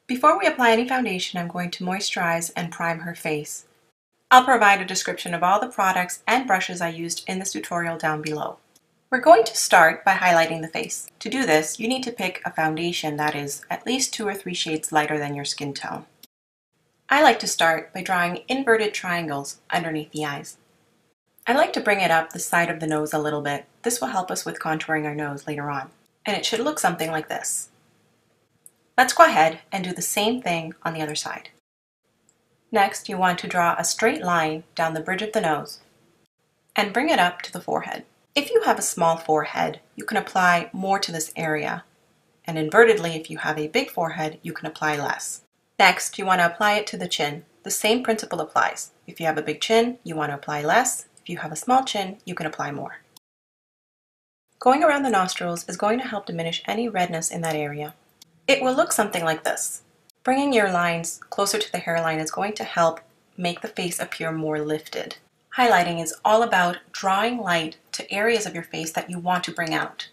Before we apply any foundation, I'm going to moisturize and prime her face. I'll provide a description of all the products and brushes I used in this tutorial down below. We're going to start by highlighting the face. To do this, you need to pick a foundation that is at least 2 or 3 shades lighter than your skin tone. I like to start by drawing inverted triangles underneath the eyes. I like to bring it up the side of the nose a little bit. This will help us with contouring our nose later on. And it should look something like this. Let's go ahead and do the same thing on the other side. Next, you want to draw a straight line down the bridge of the nose and bring it up to the forehead. If you have a small forehead, you can apply more to this area. And invertedly, if you have a big forehead, you can apply less. Next, you want to apply it to the chin. The same principle applies. If you have a big chin, you want to apply less. If you have a small chin, you can apply more. Going around the nostrils is going to help diminish any redness in that area. It will look something like this. Bringing your lines closer to the hairline is going to help make the face appear more lifted. Highlighting is all about drawing light to areas of your face that you want to bring out.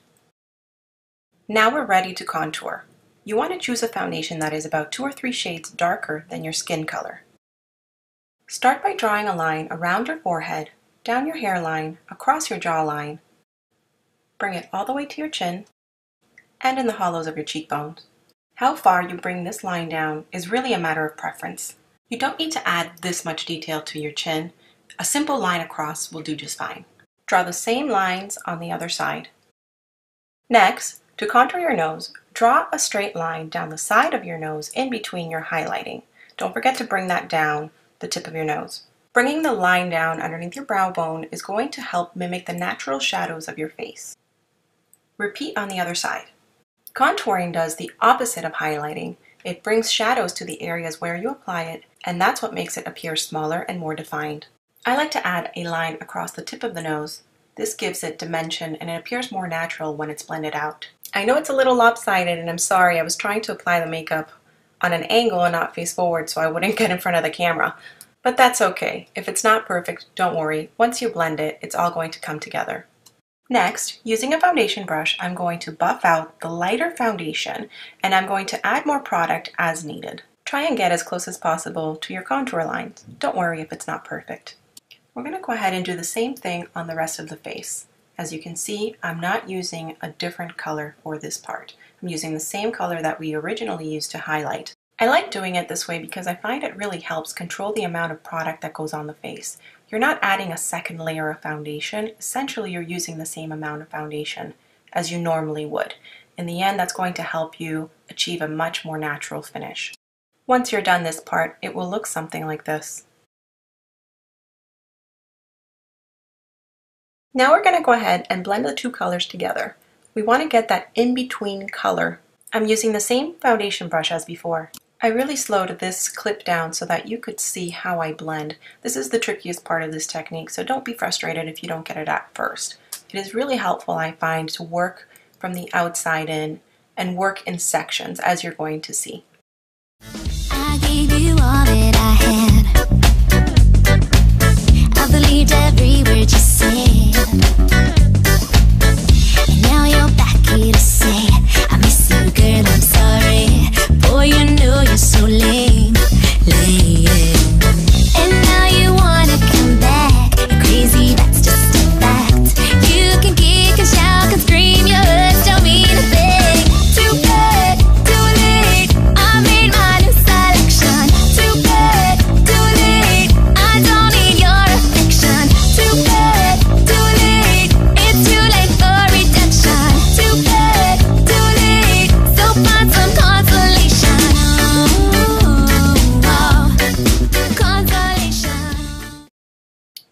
Now we're ready to contour. You want to choose a foundation that is about 2 or 3 shades darker than your skin color. Start by drawing a line around your forehead, down your hairline, across your jawline. Bring it all the way to your chin and in the hollows of your cheekbones. How far you bring this line down is really a matter of preference. You don't need to add this much detail to your chin. A simple line across will do just fine. Draw the same lines on the other side. Next, to contour your nose, draw a straight line down the side of your nose in between your highlighting. Don't forget to bring that down the tip of your nose. Bringing the line down underneath your brow bone is going to help mimic the natural shadows of your face. Repeat on the other side. Contouring does the opposite of highlighting. It brings shadows to the areas where you apply it, and that's what makes it appear smaller and more defined. I like to add a line across the tip of the nose. This gives it dimension and it appears more natural when it's blended out. I know it's a little lopsided and I'm sorry, I was trying to apply the makeup on an angle and not face forward so I wouldn't get in front of the camera. But that's okay. If it's not perfect, don't worry. Once you blend it, it's all going to come together. Next, using a foundation brush, I'm going to buff out the lighter foundation and I'm going to add more product as needed. Try and get as close as possible to your contour lines. Don't worry if it's not perfect. We're going to go ahead and do the same thing on the rest of the face. As you can see, I'm not using a different color for this part. I'm using the same color that we originally used to highlight. I like doing it this way because I find it really helps control the amount of product that goes on the face. You're not adding a second layer of foundation. Essentially, you're using the same amount of foundation as you normally would. In the end, that's going to help you achieve a much more natural finish. Once you're done this part, it will look something like this. Now we're going to go ahead and blend the two colors together. We want to get that in-between color. I'm using the same foundation brush as before. I really slowed this clip down so that you could see how I blend. This is the trickiest part of this technique, so don't be frustrated if you don't get it at first. It is really helpful, I find, to work from the outside in and work in sections, as you're going to see. I gave you all that I had. I believed every word you said. And now you're back here to say, I miss you, girl, I'm sorry. Boy, you know you're so lame, lame. And now you wanna come back. You're crazy, that's just a fact. You can kick and shout and scream, your words don't mean a thing. Too bad, too late, I made my new selection. Too bad, too late, I don't need your affection. Too bad, too late, it's too late for redemption. Too bad, too late, so find some consolation.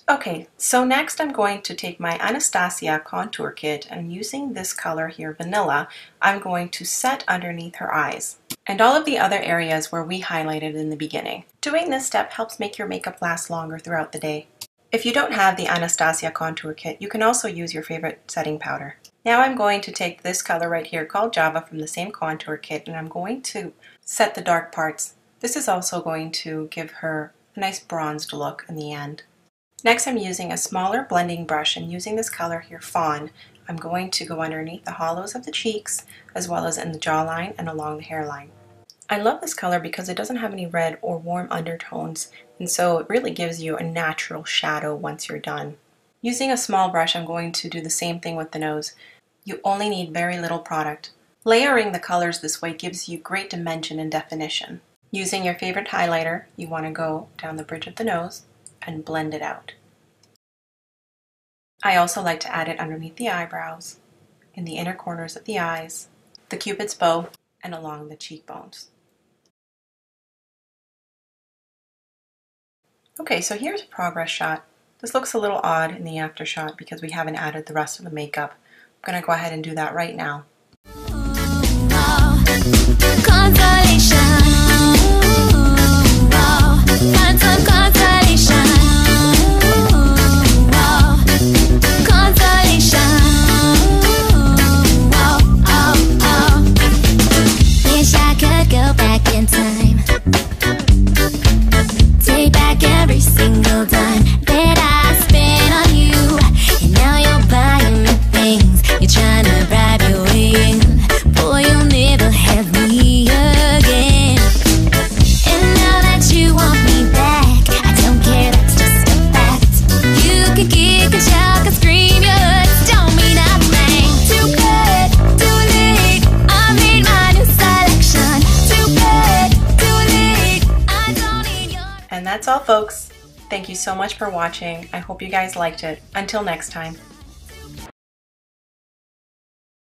Okay, so next I'm going to take my Anastasia contour kit and using this color here, Vanilla, I'm going to set underneath her eyes and all of the other areas where we highlighted in the beginning. Doing this step helps make your makeup last longer throughout the day. If you don't have the Anastasia contour kit, you can also use your favorite setting powder. Now I'm going to take this color right here called Java from the same contour kit and I'm going to set the dark parts. This is also going to give her a nice bronzed look in the end. Next, I'm using a smaller blending brush and using this color here, Fawn, I'm going to go underneath the hollows of the cheeks as well as in the jawline and along the hairline. I love this color because it doesn't have any red or warm undertones, and so it really gives you a natural shadow once you're done. Using a small brush, I'm going to do the same thing with the nose. You only need very little product. Layering the colors this way gives you great dimension and definition. Using your favorite highlighter, you want to go down the bridge of the nose and blend it out. I also like to add it underneath the eyebrows, in the inner corners of the eyes, the cupid's bow, and along the cheekbones. Okay, so here's a progress shot. This looks a little odd in the after shot because we haven't added the rest of the makeup. I'm going to go ahead and do that right now. Wish I could go back in time. Take back every single dime that I spent on you. And now you're buying me things. You're trying to bribe your way in. Boy, you'll never have me again. And now that you want me back, I don't care, that's just a fact. You can kick and shout and scream, your words don't mean a thing. Too bad, too late, I made my new selection. Too bad, too late, I don't need your... And that's all, folks. Thank you so much for watching. I hope you guys liked it. Until next time.